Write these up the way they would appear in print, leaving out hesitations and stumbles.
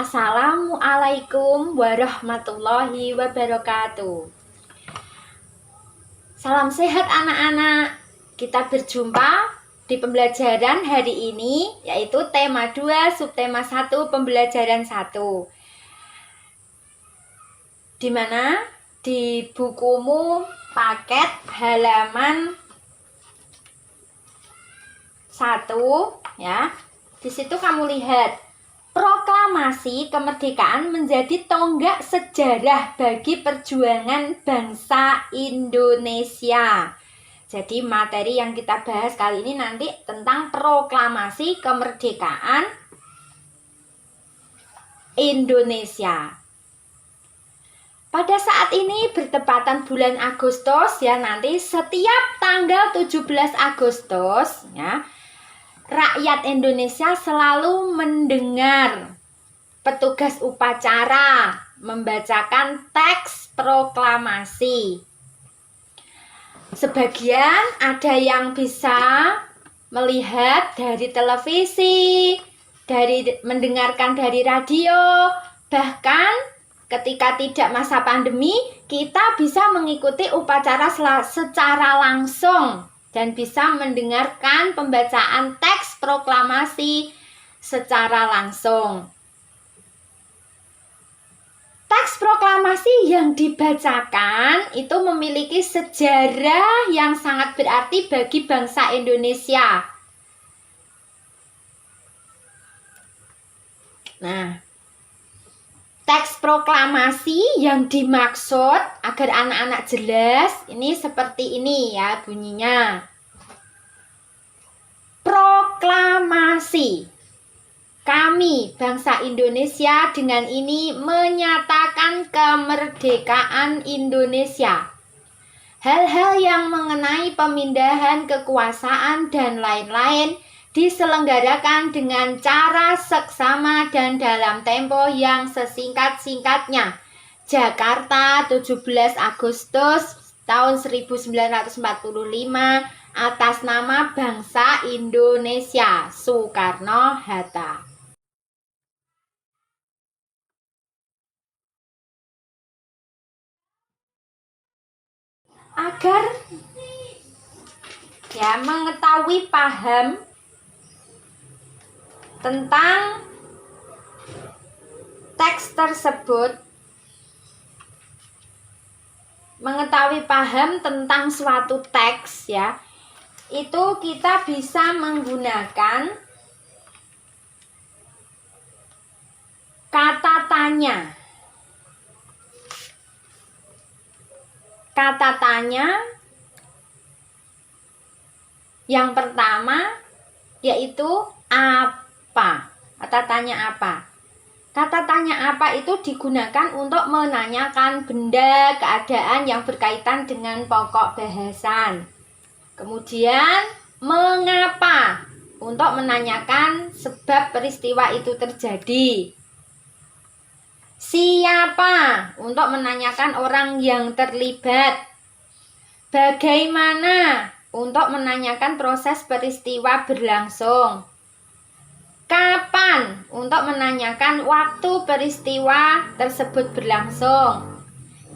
Assalamualaikum warahmatullahi wabarakatuh. Salam sehat anak-anak. Kita berjumpa di pembelajaran hari ini, yaitu tema 2, subtema 1, pembelajaran 1. Di mana di bukumu paket halaman 1 ya. Di situ kamu lihat proklamasi kemerdekaan menjadi tonggak sejarah bagi perjuangan bangsa Indonesia. Jadi materi yang kita bahas kali ini nanti tentang proklamasi kemerdekaan Indonesia. Pada saat ini bertepatan bulan Agustus ya, nanti setiap tanggal 17 Agustus ya, rakyat Indonesia selalu mendengar petugas upacara membacakan teks proklamasi. Sebagian ada yang bisa melihat dari televisi, mendengarkan dari radio, bahkan ketika tidak masa pandemi, kita bisa mengikuti upacara secara langsung dan bisa mendengarkan pembacaan teks proklamasi secara langsung. Teks proklamasi yang dibacakan itu memiliki sejarah yang sangat berarti bagi bangsa Indonesia. Nah, teks proklamasi yang dimaksud agar anak-anak jelas, ini seperti ini ya bunyinya. Proklamasi. Kami, bangsa Indonesia, dengan ini menyatakan kemerdekaan Indonesia. Hal-hal yang mengenai pemindahan kekuasaan dan lain-lain diselenggarakan dengan cara seksama dan dalam tempo yang sesingkat-singkatnya. Jakarta, 17 Agustus tahun 1945, atas nama bangsa Indonesia, Soekarno-Hatta. Agar ya mengetahui paham tentang teks tersebut, mengetahui paham tentang suatu teks ya, itu kita bisa menggunakan kata tanya. Kata tanya yang pertama yaitu apa? Kata tanya apa? Kata tanya apa itu digunakan untuk menanyakan benda, keadaan yang berkaitan dengan pokok bahasan. Kemudian mengapa? Untuk menanyakan sebab peristiwa itu terjadi. Siapa? Untuk menanyakan orang yang terlibat. Bagaimana? Untuk menanyakan proses peristiwa berlangsung. Kapan? Untuk menanyakan waktu peristiwa tersebut berlangsung.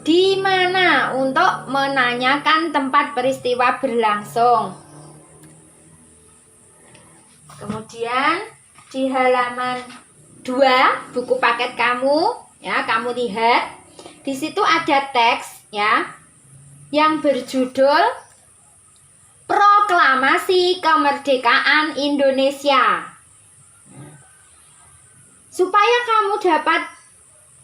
Di mana? Untuk menanyakan tempat peristiwa berlangsung. Kemudian di halaman 2 buku paket kamu ya, kamu lihat di situ ada teks ya yang berjudul Proklamasi Kemerdekaan Indonesia. Supaya kamu dapat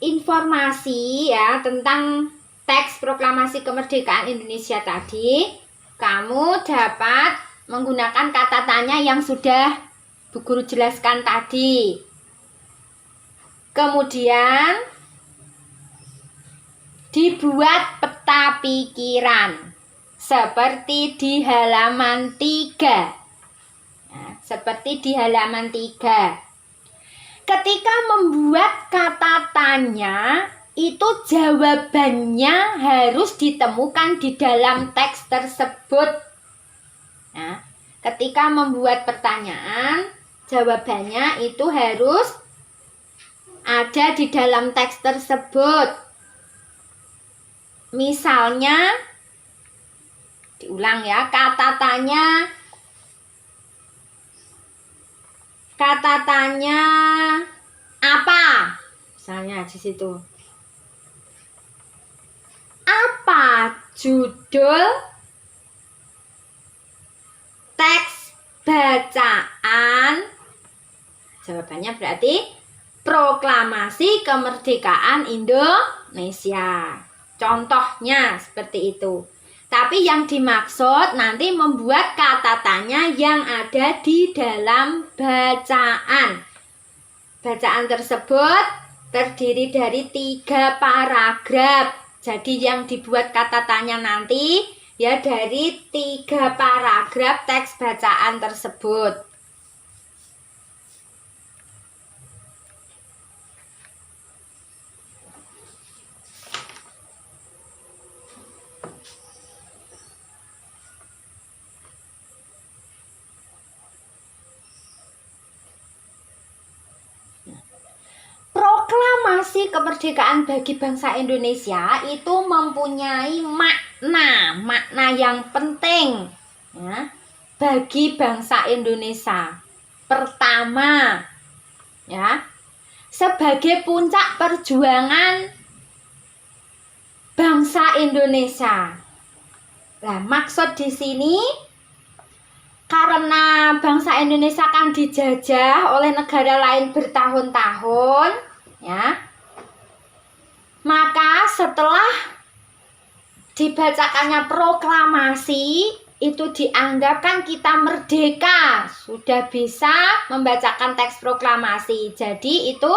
informasi ya tentang teks proklamasi kemerdekaan Indonesia tadi, kamu dapat menggunakan kata tanya yang sudah Bu Guru jelaskan tadi. Kemudian dibuat peta pikiran seperti di halaman 3. Nah, seperti di halaman 3. Ketika membuat kata tanya, itu jawabannya harus ditemukan di dalam teks tersebut. Nah, ketika membuat pertanyaan, jawabannya itu harus ada di dalam teks tersebut. Misalnya, diulang ya, kata tanya apa? Misalnya di situ. Apa judul teks bacaan? Jawabannya berarti Proklamasi Kemerdekaan Indonesia. Contohnya seperti itu. Tapi yang dimaksud nanti membuat kata tanya yang ada di dalam bacaan. Bacaan tersebut terdiri dari 3 paragraf. Jadi yang dibuat kata tanya nanti ya dari 3 paragraf teks bacaan tersebut. Proklamasi kemerdekaan bagi bangsa Indonesia itu mempunyai makna yang penting ya, bagi bangsa Indonesia. Pertama, ya, sebagai puncak perjuangan bangsa Indonesia. Nah, maksud di sini karena bangsa Indonesia kan dijajah oleh negara lain bertahun-tahun, ya. Maka setelah dibacakannya proklamasi, itu dianggap kan kita merdeka, sudah bisa membacakan teks proklamasi. Jadi itu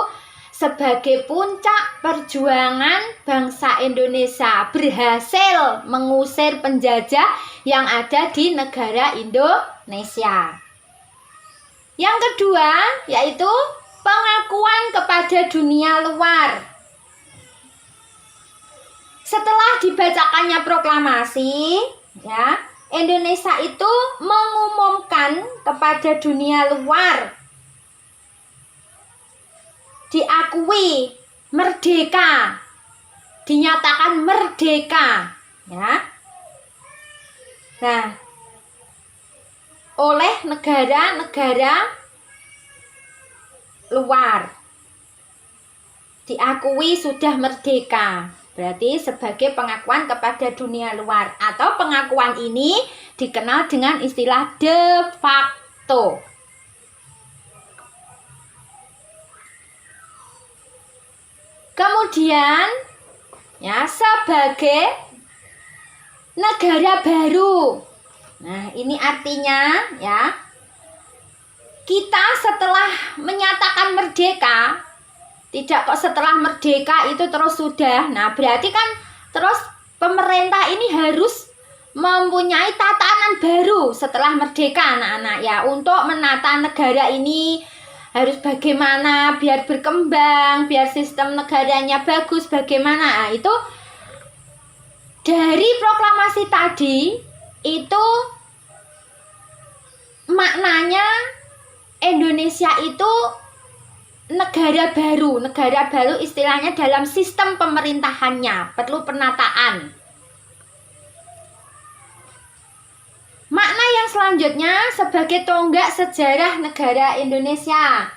sebagai puncak perjuangan bangsa Indonesia berhasil mengusir penjajah yang ada di negara Indonesia. Yang kedua yaitu pengakuan kepada dunia luar. Setelah dibacakannya proklamasi, ya, Indonesia itu mengumumkan kepada dunia luar, diakui merdeka, dinyatakan merdeka, ya. Nah, oleh negara-negara luar diakui sudah merdeka. Berarti sebagai pengakuan kepada dunia luar, atau pengakuan ini dikenal dengan istilah de facto. Kemudian ya sebagai negara baru. Nah, ini artinya ya kita setelah menyatakan merdeka, tidak kok setelah merdeka itu terus sudah. Nah, berarti kan terus pemerintah ini harus mempunyai tatanan baru setelah merdeka, anak-anak ya, untuk menata negara ini harus bagaimana biar berkembang, biar sistem negaranya bagus, bagaimana. Nah, itu dari proklamasi tadi itu maknanya Indonesia itu negara baru istilahnya dalam sistem pemerintahannya perlu penataan. Makna yang selanjutnya sebagai tonggak sejarah negara Indonesia.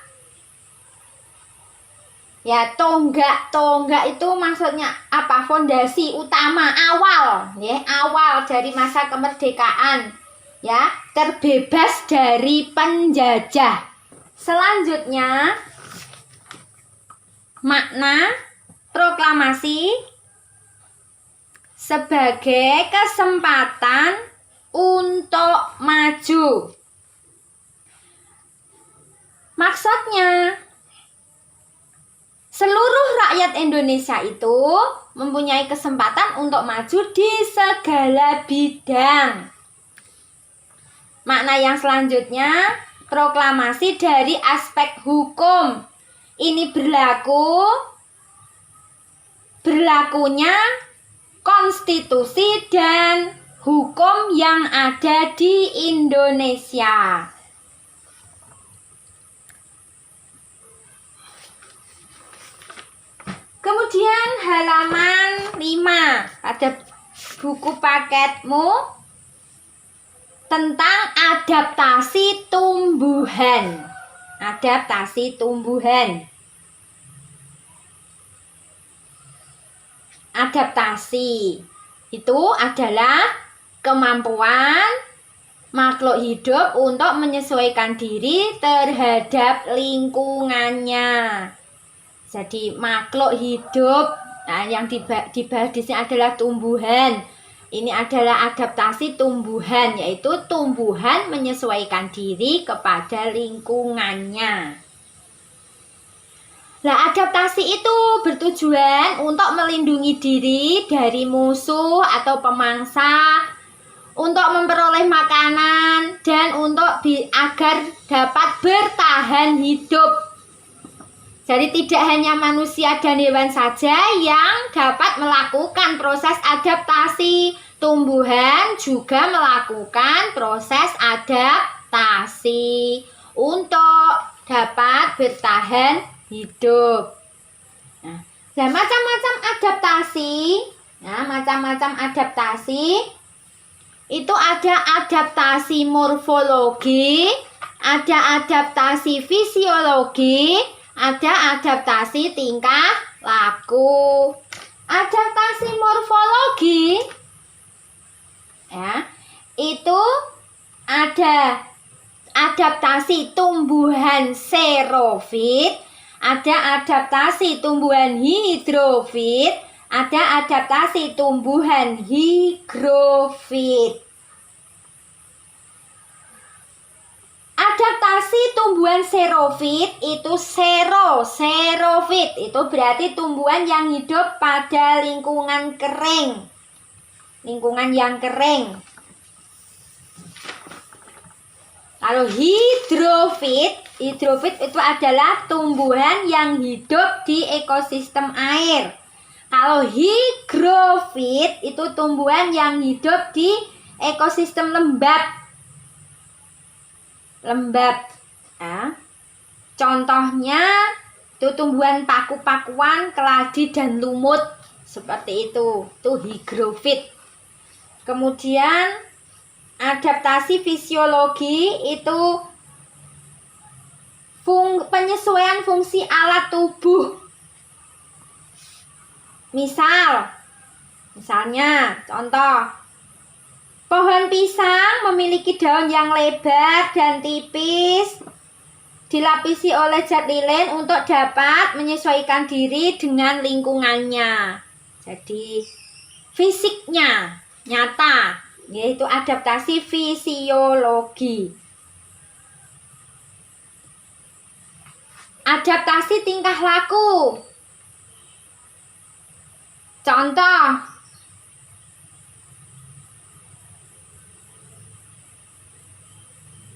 Ya, tonggak itu maksudnya apa? Fondasi utama, awal, ya, awal dari masa kemerdekaan, ya, terbebas dari penjajah. Selanjutnya, makna proklamasi sebagai kesempatan untuk maju. Maksudnya, seluruh rakyat Indonesia itu mempunyai kesempatan untuk maju di segala bidang. Makna yang selanjutnya, proklamasi dari aspek hukum. Ini berlakunya konstitusi dan hukum yang ada di Indonesia. Kemudian halaman 5 pada buku paketmu tentang adaptasi tumbuhan. Adaptasi tumbuhan. Adaptasi itu adalah kemampuan makhluk hidup untuk menyesuaikan diri terhadap lingkungannya. Jadi makhluk hidup, nah yang dibahas di sini adalah tumbuhan. Ini adalah adaptasi tumbuhan, yaitu tumbuhan menyesuaikan diri kepada lingkungannya. Nah, adaptasi itu bertujuan untuk melindungi diri dari musuh atau pemangsa, untuk memperoleh makanan, dan untuk agar dapat bertahan hidup. Jadi tidak hanya manusia dan hewan saja yang dapat melakukan proses adaptasi. Tumbuhan juga melakukan proses adaptasi untuk dapat bertahan hidup. Nah, macam-macam adaptasi. Nah, macam-macam adaptasi itu ada adaptasi morfologi, ada adaptasi fisiologi, ada adaptasi tingkah laku. Adaptasi morfologi ya, itu ada adaptasi tumbuhan xerofit, ada adaptasi tumbuhan hidrofit, ada adaptasi tumbuhan higrofit. Adaptasi tumbuhan xerofit itu xerofit itu berarti tumbuhan yang hidup pada lingkungan kering. Lingkungan yang kering. Kalau hidrofit itu adalah tumbuhan yang hidup di ekosistem air. Kalau higrofit itu tumbuhan yang hidup di ekosistem lembab. Ya. Contohnya itu tumbuhan paku-pakuan, keladi dan lumut seperti itu higrofit. Kemudian adaptasi fisiologi itu penyesuaian fungsi alat tubuh. Misalnya contoh, pohon pisang memiliki daun yang lebar dan tipis, dilapisi oleh zat lilin untuk dapat menyesuaikan diri dengan lingkungannya. Jadi fisiknya nyata, yaitu adaptasi fisiologi. Adaptasi tingkah laku. Contoh,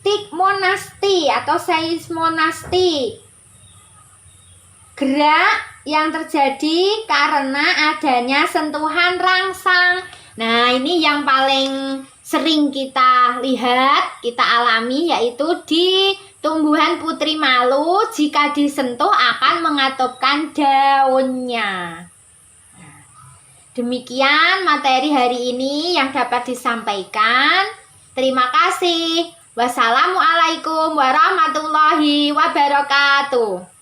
tikmonasti atau seismonasti, gerak yang terjadi karena adanya sentuhan rangsang. Nah, ini yang paling sering kita lihat, kita alami, yaitu di tumbuhan putri malu. Jika disentuh akan mengatupkan daunnya. Demikian materi hari ini yang dapat disampaikan. Terima kasih. Wassalamualaikum warahmatullahi wabarakatuh.